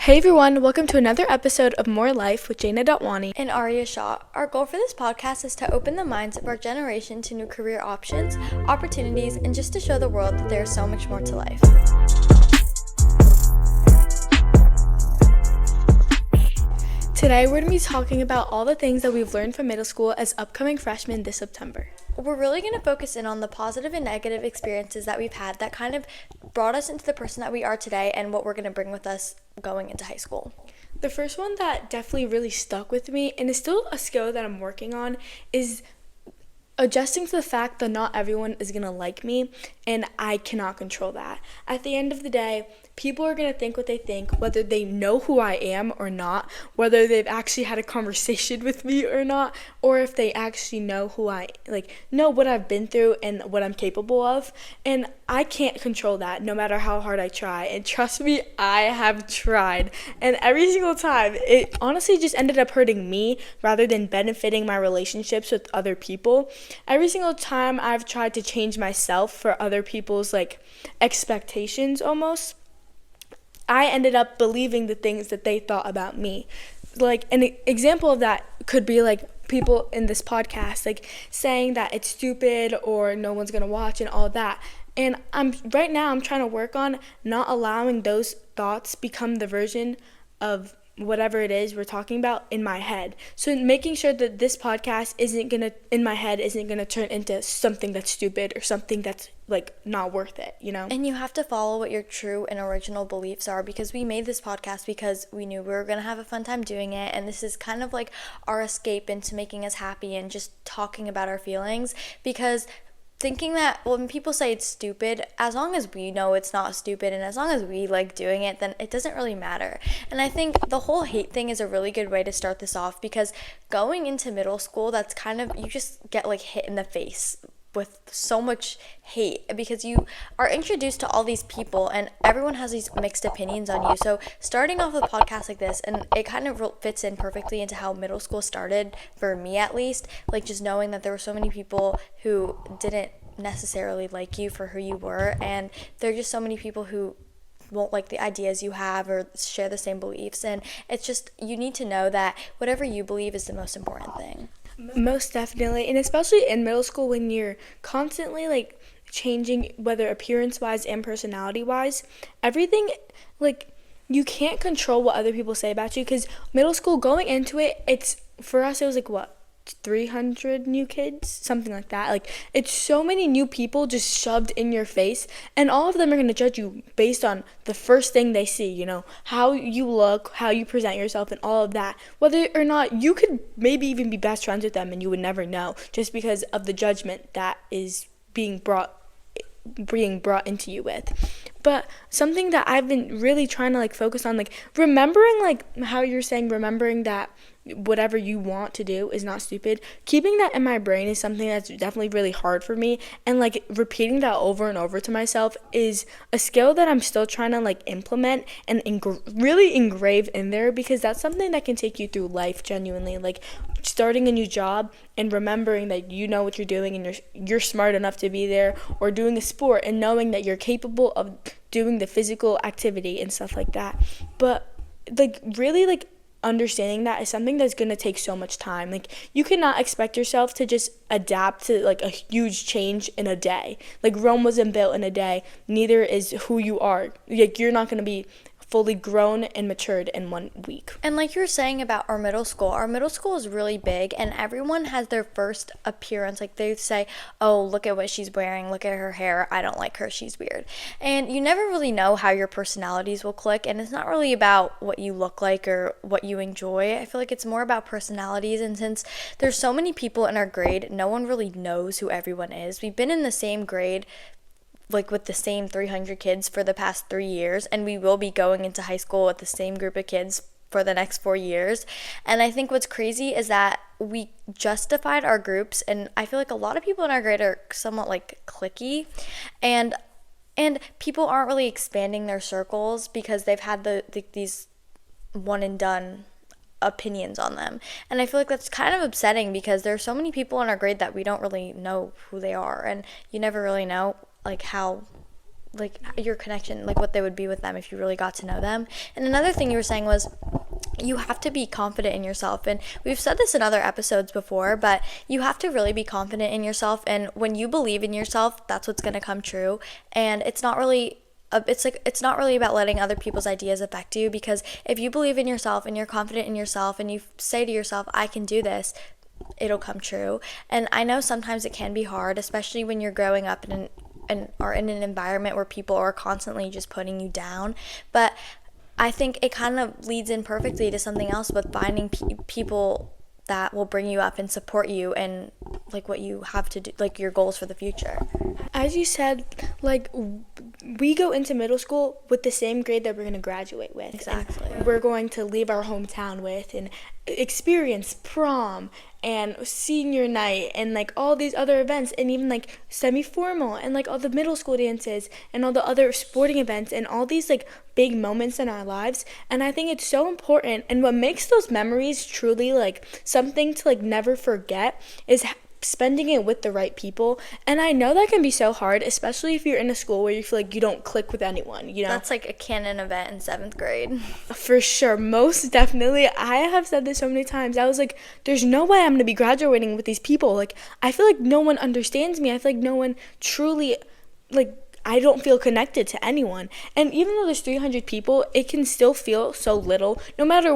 Hey everyone, welcome to another episode of More Life with Jaina And Arya. Our goal for this podcast is to open the minds of our generation to new career options, opportunities, and just to show the world that there is so much more to life. Today we're going to be talking about all the things that we've learned from middle school as upcoming freshmen this September. We're really going to focus in on the positive and negative experiences that we've had that kind of brought us into the person that we are today and what we're going to bring with us going into high school. The first one that definitely really stuck with me, and is still a skill that I'm working on, is adjusting to the fact that not everyone is going to like me, and I cannot control that. At the end of the day, people are going to think what they think, whether they know who I am or not, whether they've actually had a conversation with me or not, or if they actually know know what I've been through and what I'm capable of. And I can't control that no matter how hard I try. And trust me, I have tried. And every single time, it honestly just ended up hurting me rather than benefiting my relationships with other people. Every single time I've tried to change myself for other people's expectations almost, I ended up believing the things that they thought about me. An example of that could be people in this podcast saying that it's stupid or no one's gonna watch and all that. And I'm trying to work on not allowing those thoughts become the version of whatever it is we're talking about in my head. So making sure that this podcast isn't gonna turn into something that's stupid or something that's not worth it, you know? And you have to follow what your true and original beliefs are, because we made this podcast because we knew we were going to have a fun time doing it, and this is kind of our escape into making us happy and just talking about our feelings, because thinking that when people say it's stupid, as long as we know it's not stupid and as long as we like doing it, then it doesn't really matter. And I think the whole hate thing is a really good way to start this off, because going into middle school, that's kind of, you just get hit in the face with so much hate, because you are introduced to all these people and everyone has these mixed opinions on you. So starting off a podcast like this, and it kind of fits in perfectly into how middle school started for me, at least, just knowing that there were so many people who didn't necessarily like you for who you were, and there are just so many people who won't like the ideas you have or share the same beliefs. And it's just, you need to know that whatever you believe is the most important thing. Most definitely, and especially in middle school when you're constantly changing, whether appearance-wise and personality-wise, everything, you can't control what other people say about you, because middle school, going into it, for us, it was 300 new kids, something like that. It's so many new people just shoved in your face, and all of them are going to judge you based on the first thing they see, how you look, how you present yourself, and all of that, whether or not you could maybe even be best friends with them and you would never know, just because of the judgment that is being brought into you with. But something that I've been really trying to focus on, remembering how you're saying, remembering that whatever you want to do is not stupid. Keeping that in my brain is something that's definitely really hard for me, and repeating that over and over to myself is a skill that I'm still trying to implement and really engrave in there, because that's something that can take you through life genuinely. Starting a new job and remembering that you know what you're doing and you're smart enough to be there, or doing a sport and knowing that you're capable of doing the physical activity and stuff like that. But really understanding that is something that's going to take so much time. You cannot expect yourself to just adapt to a huge change in a day. Rome wasn't built in a day, neither is who you are. You're not going to be fully grown and matured in 1 week. And you were saying about our middle school is really big, and everyone has their first appearance. They say, oh, look at what she's wearing, look at her hair, I don't like her, she's weird. And you never really know how your personalities will click, and it's not really about what you look like or what you enjoy. I feel it's more about personalities, and since there's so many people in our grade, no one really knows who everyone is. We've been in the same grade with the same 300 kids for the past 3 years, and we will be going into high school with the same group of kids for the next 4 years. And I think what's crazy is that we justified our groups, and I feel a lot of people in our grade are somewhat cliquey, and people aren't really expanding their circles because they've had these one and done opinions on them. And I feel that's kind of upsetting, because there are so many people in our grade that we don't really know who they are, and you never really know how like your connection, like what they would be with them if you really got to know them. And another thing you were saying was you have to be confident in yourself. And we've said this in other episodes before, but you have to really be confident in yourself. And when you believe in yourself, that's what's going to come true. And it's not really it's not really about letting other people's ideas affect you, because if you believe in yourself and you're confident in yourself and you say to yourself, I can do this, it'll come true. And I know sometimes it can be hard, especially when you're growing up are in an environment where people are constantly just putting you down. But I think it kind of leads in perfectly to something else with finding people that will bring you up and support you and like what you have to do, like your goals for the future. As you said, like we go into middle school with the same grade that we're going to graduate with. Exactly. And we're going to leave our hometown with and experience prom and senior night and like all these other events, and even like semi-formal and like all the middle school dances and all the other sporting events and all these like big moments in our lives. And I think it's so important, and what makes those memories truly like something to like never forget is spending it with the right people. And I know that can be so hard, especially if you're in a school where you feel like you don't click with anyone, you know? That's like a canon event in 7th grade. For sure, most definitely. I have said this so many times. I was like, there's no way I'm going to be graduating with these people. Like, I feel like no one understands me. I feel like no one truly, like, I don't feel connected to anyone. And even though there's 300 people, it can still feel so little, no matter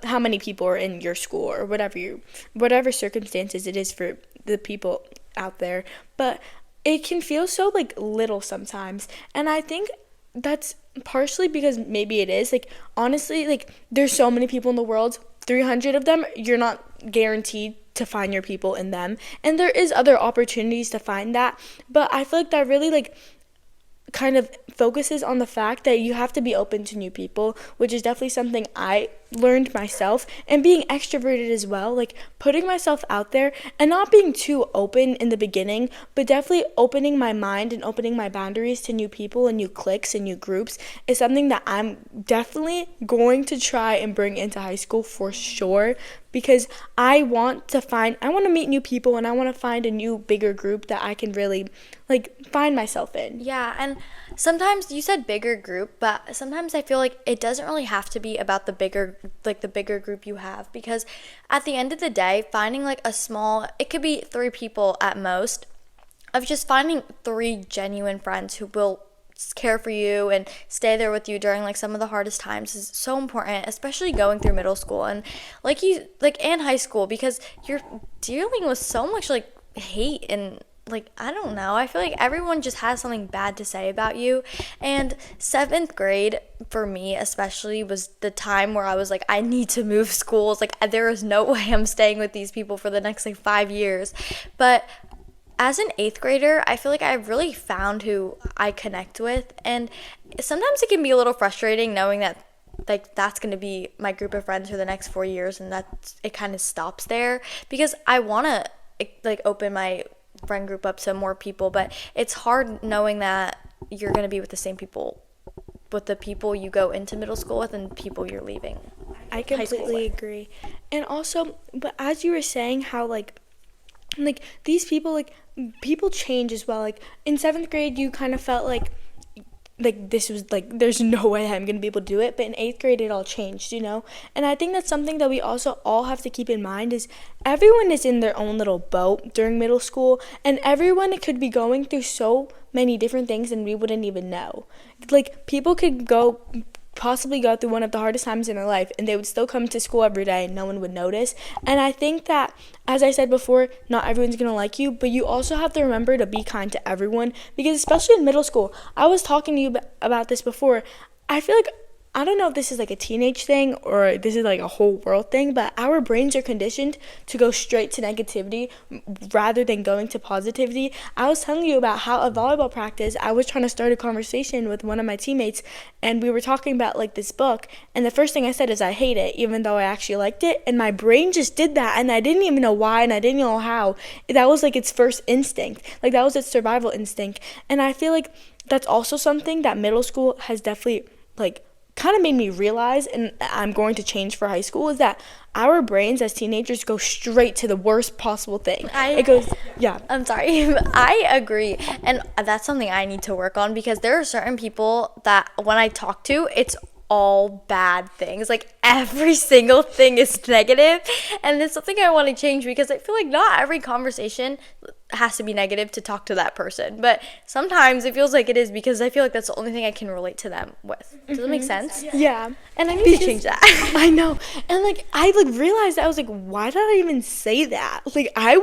how many people are in your school or whatever circumstances it is for the people out there. But it can feel so like little sometimes. And I think that's partially because maybe it is like, honestly, like there's so many people in the world, 300 of them, you're not guaranteed to find your people in them. And there is other opportunities to find that. But I feel like that really like kind of focuses on the fact that you have to be open to new people, which is definitely something I learned myself, and being extroverted as well, like putting myself out there and not being too open in the beginning, but definitely opening my mind and opening my boundaries to new people and new cliques and new groups is something that I'm definitely going to try and bring into high school for sure, because I want to meet new people, and I want to find a new bigger group that I can really like find myself in. Yeah, and sometimes you said bigger group, but sometimes I feel like it doesn't really have to be about the bigger group you have, because at the end of the day, finding like it could be 3 people at most, of just finding 3 genuine friends who will care for you and stay there with you during like some of the hardest times is so important, especially going through middle school and and high school, because you're dealing with so much like hate and like, I don't know, I feel like everyone just has something bad to say about you. And 7th grade, for me especially, was the time where I was like, I need to move schools. Like, there is no way I'm staying with these people for the next like 5 years. But as an 8th grader, I feel like I've really found who I connect with. And sometimes it can be a little frustrating knowing that like that's going to be my group of friends for the next 4 years, and that it kind of stops there, because I want to like open my friend group up to more people, but it's hard knowing that you're going to be with the same people, with the people you go into middle school with and people you're leaving. I completely agree. And also, but as you were saying how like these people change as well. Like in 7th grade you kind of felt like this was like there's no way I'm gonna be able to do it, but in 8th grade it all changed, you know. And I think that's something that we also all have to keep in mind, is everyone is in their own little boat during middle school, and everyone could be going through so many different things and we wouldn't even know. Like people could possibly go through one of the hardest times in their life and they would still come to school every day and no one would notice. And I think that, as I said before, not everyone's gonna like you, but you also have to remember to be kind to everyone, because especially in middle school, I was talking to you about this before, I feel like, I don't know if this is like a teenage thing or this is like a whole world thing, but our brains are conditioned to go straight to negativity rather than going to positivity. I was telling you about how at volleyball practice, I was trying to start a conversation with one of my teammates, and we were talking about like this book, and the first thing I said is I hate it, even though I actually liked it, and my brain just did that, and I didn't even know why, and I didn't know how. That was like its first instinct, like that was its survival instinct. And I feel like that's also something that middle school has definitely like kind of made me realize, and I'm going to change for high school, is that our brains as teenagers go straight to the worst possible thing. It goes, yeah. I'm sorry. I agree. And that's something I need to work on, because there are certain people that when I talk to, it's all bad things. Like every single thing is negative, and it's something I want to change, because I feel like not every conversation has to be negative to talk to that person, but sometimes it feels like it is, because I feel like that's the only thing I can relate to them with. Does that make sense? Yeah. And I need to change that. I know. And like I like realized that I was like, why did I even say that? Like it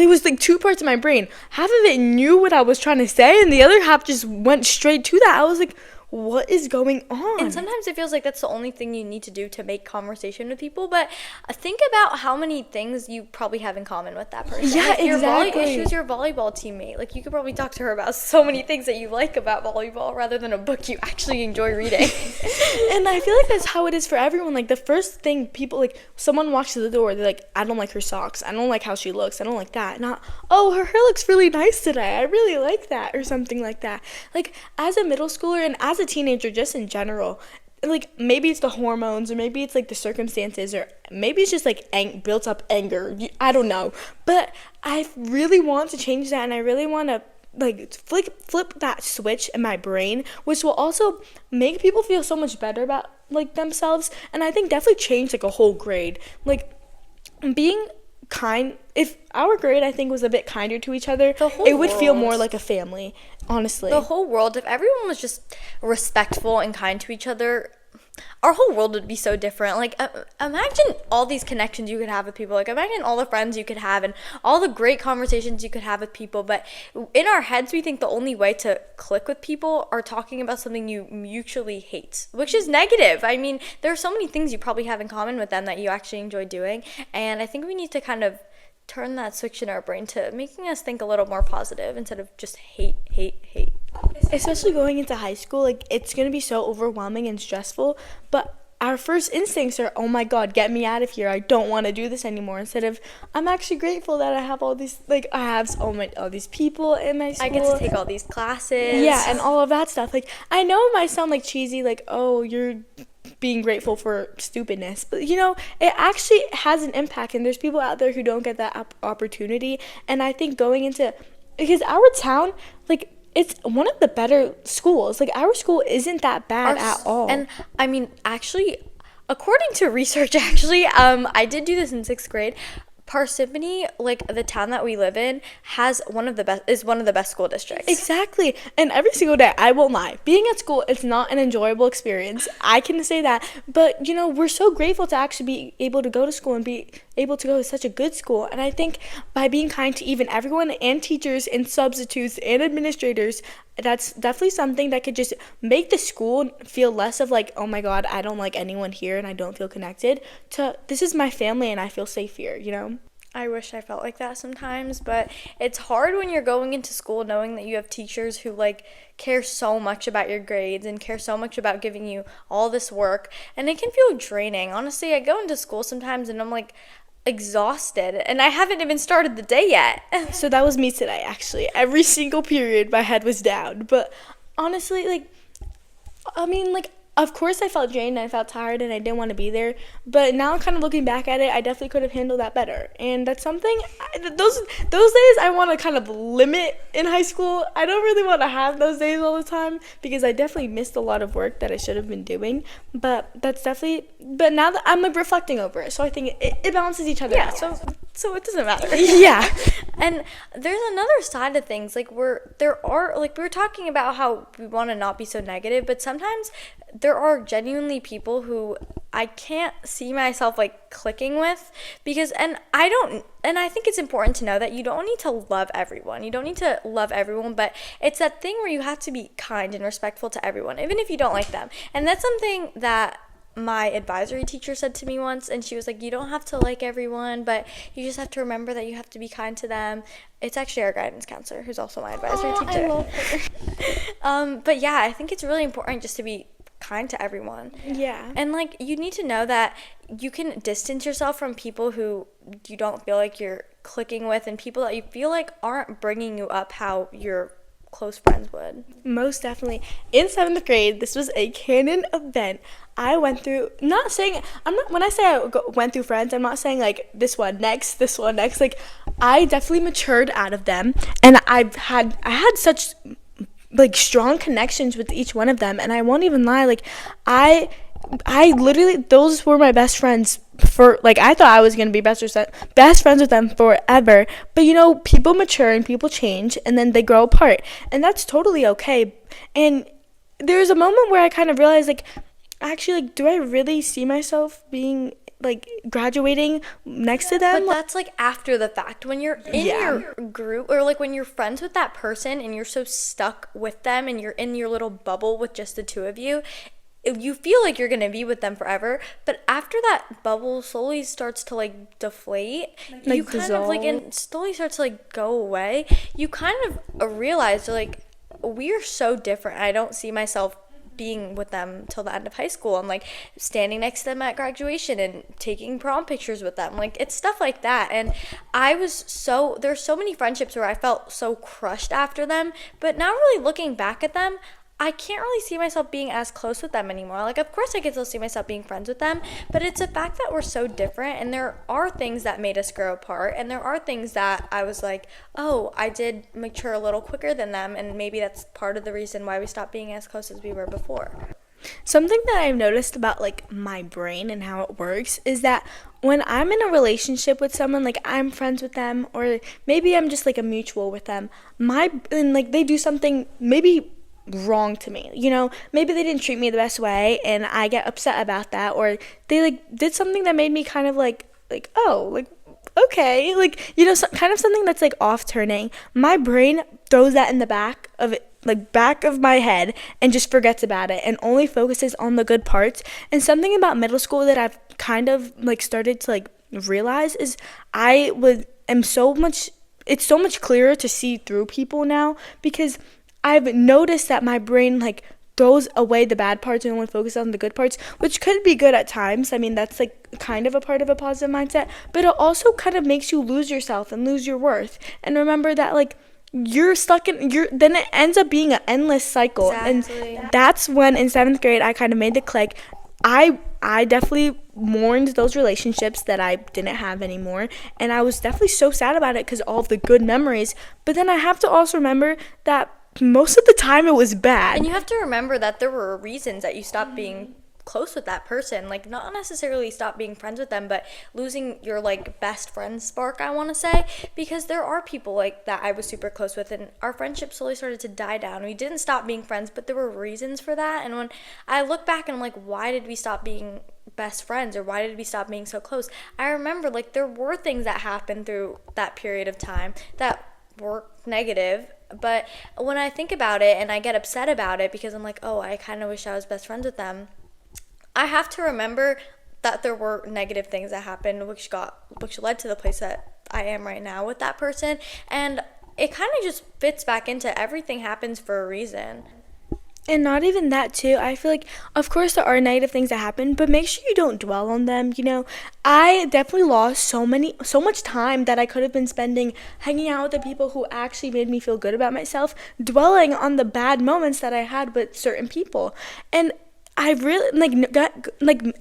was like two parts of my brain. Half of it knew what I was trying to say, and the other half just went straight to that. I was like, what is going on? And sometimes it feels like that's the only thing you need to do to make conversation with people. But think about how many things you probably have in common with that person. Yeah, like exactly. She was your volleyball teammate. Like, you could probably talk to her about so many things that you like about volleyball, rather than a book you actually enjoy reading. And I feel like that's how it is for everyone. Like, the first thing people, like, someone walks to the door, they're like, I don't like her socks. I don't like how she looks. I don't like that. Not, oh, her hair looks really nice today. I really like that, or something like that. Like, as a middle schooler and as a teenager, just in general, like, maybe it's the hormones, or maybe it's like the circumstances, or maybe it's just like built up anger. I don't know, but I really want to change that, and I really want to like flip that switch in my brain, which will also make people feel so much better about like themselves, and I think definitely change like a whole grade. Like, being kind, if our grade I think was a bit kinder to each other, it would feel more like a family, honestly. The whole world, if everyone was just respectful and kind to each other, our whole world would be so different. Like, imagine all these connections you could have with people. Like, imagine all the friends you could have and all the great conversations you could have with people. But in our heads, we think the only way to click with people are talking about something you mutually hate, which is negative. I mean, there are so many things you probably have in common with them that you actually enjoy doing. And I think we need to kind of turn that switch in our brain to making us think a little more positive instead of just hate. Especially going into high school, like, it's going to be so overwhelming and stressful, but our first instincts are, oh my god, get me out of here, I don't want to do this anymore, instead of, I'm actually grateful that I have all these, like, I have all these people in my school. I get to take all these classes. Yeah, and all of that stuff. Like, I know it might sound like cheesy, like, oh, you're being grateful for stupidness, but you know, it actually has an impact, and there's people out there who don't get that opportunity. And I think going into, because our town, like, it's one of the better schools. Like, our school isn't that bad at all. And I mean, actually, according to research, I did do this in 6th grade. Parsippany, like the town that we live in, is one of the best school districts. Exactly. And every single day, I won't lie, being at school, it's not an enjoyable experience. I can say that. But, you know, we're so grateful to actually be able to go to school and be able to go to such a good school. And I think by being kind to even everyone, and teachers and substitutes and administrators, that's definitely something that could just make the school feel less of like, oh my god, I don't like anyone here and I don't feel connected, to this is my family and I feel safe here, you know? I wish I felt like that sometimes, but it's hard when you're going into school knowing that you have teachers who like care so much about your grades and care so much about giving you all this work, and it can feel draining. Honestly, I go into school sometimes and I'm like exhausted, and I haven't even started the day yet. So that was me today, actually. Every single period my head was down, but honestly, like, I mean, like, of course I felt drained and I felt tired and I didn't want to be there, but now kind of looking back at it, I definitely could have handled that better. And that's something, those days I want to kind of limit in high school. I don't really want to have those days all the time, because I definitely missed a lot of work that I should have been doing, but that's definitely, but now that I'm like reflecting over it, so I think it balances each other out. So it doesn't matter. Yeah. And there's another side of things, like we were talking about how we want to not be so negative, but sometimes there are genuinely people who I can't see myself like clicking with, because and I think it's important to know that you don't need to love everyone. You don't need to love everyone, but it's that thing where you have to be kind and respectful to everyone, even if you don't like them. And that's something that my advisory teacher said to me once, and she was like, you don't have to like everyone, but you just have to remember that you have to be kind to them. It's actually our guidance counselor, who's also my advisory teacher. I love her. But yeah, I think it's really important just to be kind to everyone. Yeah. And like, you need to know that you can distance yourself from people who you don't feel like you're clicking with, and people that you feel like aren't bringing you up how you're close friends would. Most definitely. In 7th grade, this was a canon event. I went through, not saying, I'm not, when I say went through friends, I'm not saying like this one next. Like, I definitely matured out of them. And I had such like strong connections with each one of them. And I won't even lie, like, I literally, those were my best friends for, like, I thought I was going to be best friends with them forever. But, you know, people mature and people change and then they grow apart. And that's totally okay. And there's a moment where I kind of realized, like, actually, like, do I really see myself being, like, graduating next to them? But that's, like, after the fact. When you're in your group, or, like, when you're friends with that person and you're so stuck with them and you're in your little bubble with just the two of you, you feel like you're gonna be with them forever, but after that bubble slowly starts to like deflate, like you kind of like, and slowly starts to like go away, you kind of realize like we're so different. I don't see myself being with them till the end of high school. I'm like standing next to them at graduation and taking prom pictures with them. Like, it's stuff like that. And there's so many friendships where I felt so crushed after them, but now really looking back at them, I can't really see myself being as close with them anymore. Like, of course I can still see myself being friends with them, but it's a fact that we're so different, and there are things that made us grow apart, and there are things that I was like, oh, I did mature a little quicker than them, and maybe that's part of the reason why we stopped being as close as we were before. Something that I've noticed about like my brain and how it works is that when I'm in a relationship with someone, like I'm friends with them, or maybe I'm just like a mutual with them, and like they do something maybe wrong to me, you know, maybe they didn't treat me the best way and I get upset about that, or they like did something that made me kind of like oh, like, okay, like, you know, kind of something that's like off turning. My brain throws that in the back of it, like back of my head, and just forgets about it and only focuses on the good parts. And something about middle school that I've kind of like started to like realize is it's so much clearer to see through people now, because I've noticed that my brain like throws away the bad parts and only focuses on the good parts, which could be good at times. I mean, that's like kind of a part of a positive mindset, but it also kind of makes you lose yourself and lose your worth. And remember that like you're stuck then it ends up being an endless cycle. Exactly. And that's when in 7th grade I kind of made the click. I definitely mourned those relationships that I didn't have anymore, and I was definitely so sad about it because all of the good memories. But then I have to also remember that most of the time it was bad. And you have to remember that there were reasons that you stopped being close with that person, like not necessarily stop being friends with them, but losing your like best friend spark, I want to say, because there are people like that I was super close with, and our friendship slowly started to die down. We didn't stop being friends, but there were reasons for that. And when I look back and I'm like, why did we stop being best friends, or why did we stop being so close? I remember like there were things that happened through that period of time that were negative, but when I think about it and I get upset about it because I'm like, oh, I kind of wish I was best friends with them, I have to remember that there were negative things that happened which led to the place that I am right now with that person. And it kind of just fits back into everything happens for a reason. And not even that too. I feel like, of course, there are negative things that happen, but make sure you don't dwell on them. You know, I definitely lost so much time that I could have been spending hanging out with the people who actually made me feel good about myself, dwelling on the bad moments that I had with certain people. And I really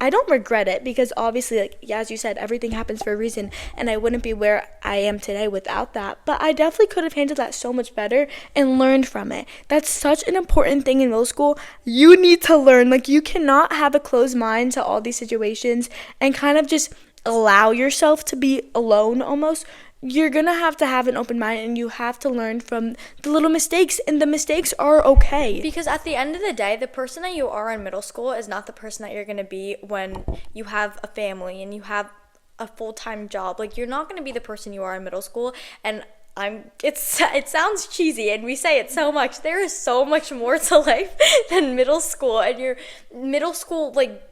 I don't regret it, because obviously, like, yeah, as you said, everything happens for a reason, and I wouldn't be where I am today without that. But I definitely could have handled that so much better and learned from it. That's such an important thing in middle school. You need to learn. Like, you cannot have a closed mind to all these situations and kind of just allow yourself to be alone almost. You're going to have an open mind, and you have to learn from the little mistakes, and the mistakes are okay. Because at the end of the day, the person that you are in middle school is not the person that you're going to be when you have a family and you have a full-time job. Like, you're not going to be the person you are in middle school. And it sounds cheesy, and we say it so much. There is so much more to life than middle school, and your middle school, like,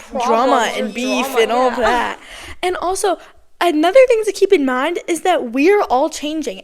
drama and beef and all of that. And also, another thing to keep in mind is that we're all changing.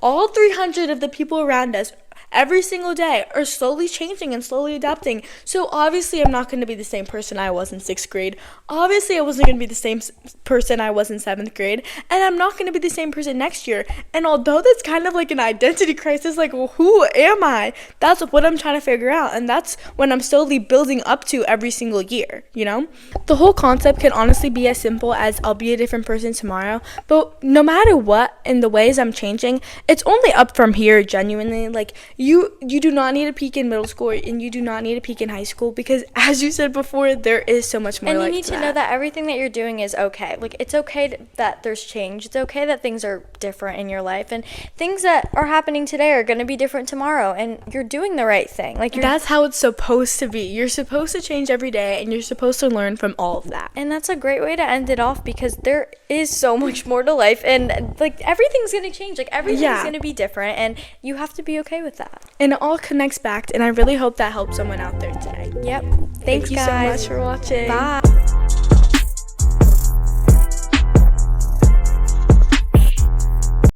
All 300 of the people around us every single day are slowly changing and slowly adapting. So obviously I'm not going to be the same person I was in 6th grade. Obviously I wasn't going to be the same person I was in 7th grade, and I'm not going to be the same person next year. And although that's kind of like an identity crisis, like, well, who am I? That's what I'm trying to figure out, and that's when I'm slowly building up to every single year, you know? The whole concept can honestly be as simple as I'll be a different person tomorrow, but no matter what, in the ways I'm changing, it's only up from here, genuinely. Like, you do not need a peak in middle school, and you do not need a peak in high school, because as you said before, there is so much more. And like you need to know that everything that you're doing is okay. Like, it's okay that there's change. It's okay that things are different in your life, and things that are happening today are going to be different tomorrow, and you're doing the right thing. Like, that's how it's supposed to be. You're supposed to change every day, and you're supposed to learn from all of that. And that's a great way to end it off, because there is so much more to life, and like everything's going to change. Like, everything's going to be different, and you have to be okay with that. And it all connects back, and I really hope that helps someone out there today. Yep. Thank Thanks, you guys. so much for watching. Bye.